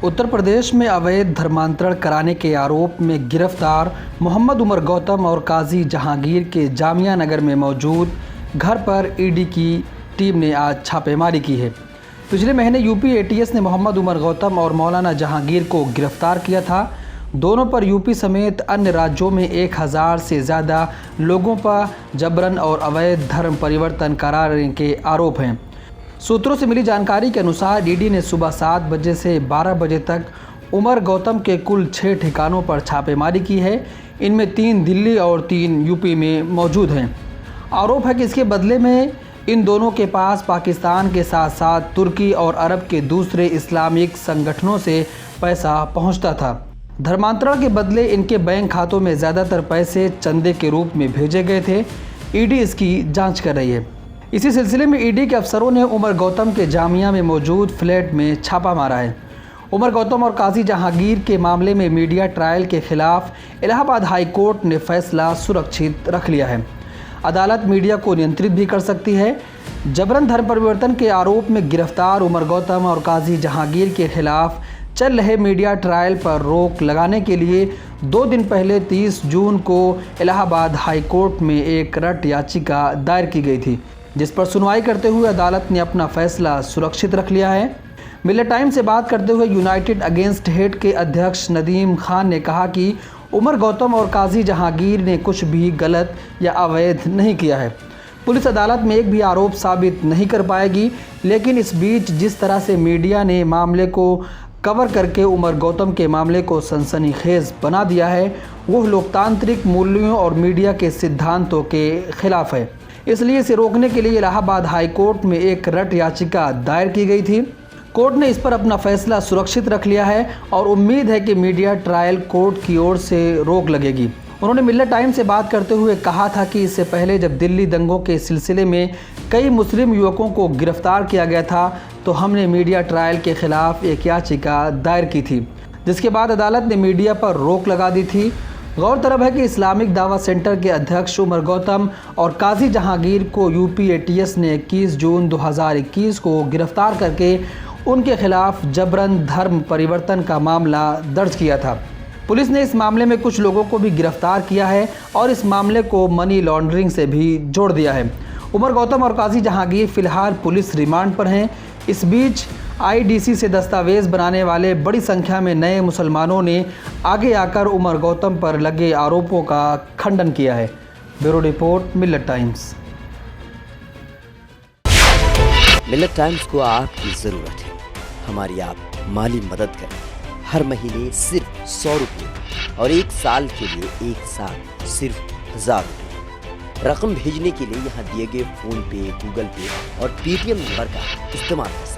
उत्तर प्रदेश में अवैध धर्मांतरण कराने के आरोप में गिरफ्तार मोहम्मद उमर गौतम और काजी जहांगीर के जामिया नगर में मौजूद घर पर ईडी की टीम ने आज छापेमारी की है। पिछले महीने यूपी एटीएस ने मोहम्मद उमर गौतम और मौलाना जहांगीर को गिरफ्तार किया था। दोनों पर यूपी समेत अन्य राज्यों में 1000 से ज़्यादा लोगों पर जबरन और अवैध धर्म परिवर्तन कराने के आरोप हैं। सूत्रों से मिली जानकारी के अनुसार ईडी ने सुबह 7 बजे से 12 बजे तक उमर गौतम के कुल 6 ठिकानों पर छापेमारी की है। इनमें 3 दिल्ली और 3 यूपी में मौजूद हैं। आरोप है कि इसके बदले में इन दोनों के पास पाकिस्तान के साथ साथ तुर्की और अरब के दूसरे इस्लामिक संगठनों से पैसा पहुंचता था। धर्मांतरण के बदले इनके बैंक खातों में ज़्यादातर पैसे चंदे के रूप में भेजे गए थे। ईडी इसकी जांच कर रही है। इसी सिलसिले में ईडी के अफसरों ने उमर गौतम के जामिया में मौजूद फ्लैट में छापा मारा है। उमर गौतम और काजी जहांगीर के मामले में मीडिया ट्रायल के खिलाफ इलाहाबाद हाई कोर्ट ने फैसला सुरक्षित रख लिया है। अदालत मीडिया को नियंत्रित भी कर सकती है। जबरन धर्म परिवर्तन के आरोप में गिरफ्तार उमर गौतम और काजी जहांगीर के खिलाफ चल रहे मीडिया ट्रायल पर रोक लगाने के लिए 2 दिन पहले 30 जून को इलाहाबाद हाई कोर्ट में एक रट याचिका दायर की गई थी, जिस पर सुनवाई करते हुए अदालत ने अपना फैसला सुरक्षित रख लिया है। मिलत टाइम्स से बात करते हुए यूनाइटेड अगेंस्ट हेट के अध्यक्ष नदीम खान ने कहा कि उमर गौतम और काजी जहांगीर ने कुछ भी गलत या अवैध नहीं किया है। पुलिस अदालत में एक भी आरोप साबित नहीं कर पाएगी, लेकिन इस बीच जिस तरह से मीडिया ने मामले को कवर करके उमर गौतम के मामले को सनसनीखेज बना दिया है, वह लोकतांत्रिक मूल्यों और मीडिया के सिद्धांतों के खिलाफ है। इसलिए इसे रोकने के लिए इलाहाबाद हाई कोर्ट में एक रट याचिका दायर की गई थी। कोर्ट ने इस पर अपना फैसला सुरक्षित रख लिया है और उम्मीद है कि मीडिया ट्रायल कोर्ट की ओर से रोक लगेगी। उन्होंने मिलत टाइम्स से बात करते हुए कहा था कि इससे पहले जब दिल्ली दंगों के सिलसिले में कई मुस्लिम युवकों को गिरफ्तार किया गया था, तो हमने मीडिया ट्रायल के खिलाफ एक याचिका दायर की थी, जिसके बाद अदालत ने मीडिया पर रोक लगा दी थी। गौरतलब है कि इस्लामिक दावा सेंटर के अध्यक्ष उमर गौतम और काजी जहांगीर को यूपी एटीएस ने 21 जून 2021 को गिरफ्तार करके उनके खिलाफ जबरन धर्म परिवर्तन का मामला दर्ज किया था। पुलिस ने इस मामले में कुछ लोगों को भी गिरफ्तार किया है और इस मामले को मनी लॉन्ड्रिंग से भी जोड़ दिया है। उमर गौतम और काजी जहांगीर फिलहाल पुलिस रिमांड पर हैं। इस बीच आईडीसी से दस्तावेज बनाने वाले बड़ी संख्या में नए मुसलमानों ने आगे आकर उमर गौतम पर लगे आरोपों का खंडन किया है। ब्यूरो रिपोर्ट, मिलत टाइम्स। मिलत टाइम्स को आपकी ज़रूरत है। हमारी आप माली मदद करें। हर महीने सिर्फ 100 रुपये और 1 साल के लिए एक साथ सिर्फ 1000 रुपये। रकम भेजने के लिए यहाँ दिए गए फ़ोन पे, गूगल पे और पेटीएम नंबर का इस्तेमाल कर सकते हैं।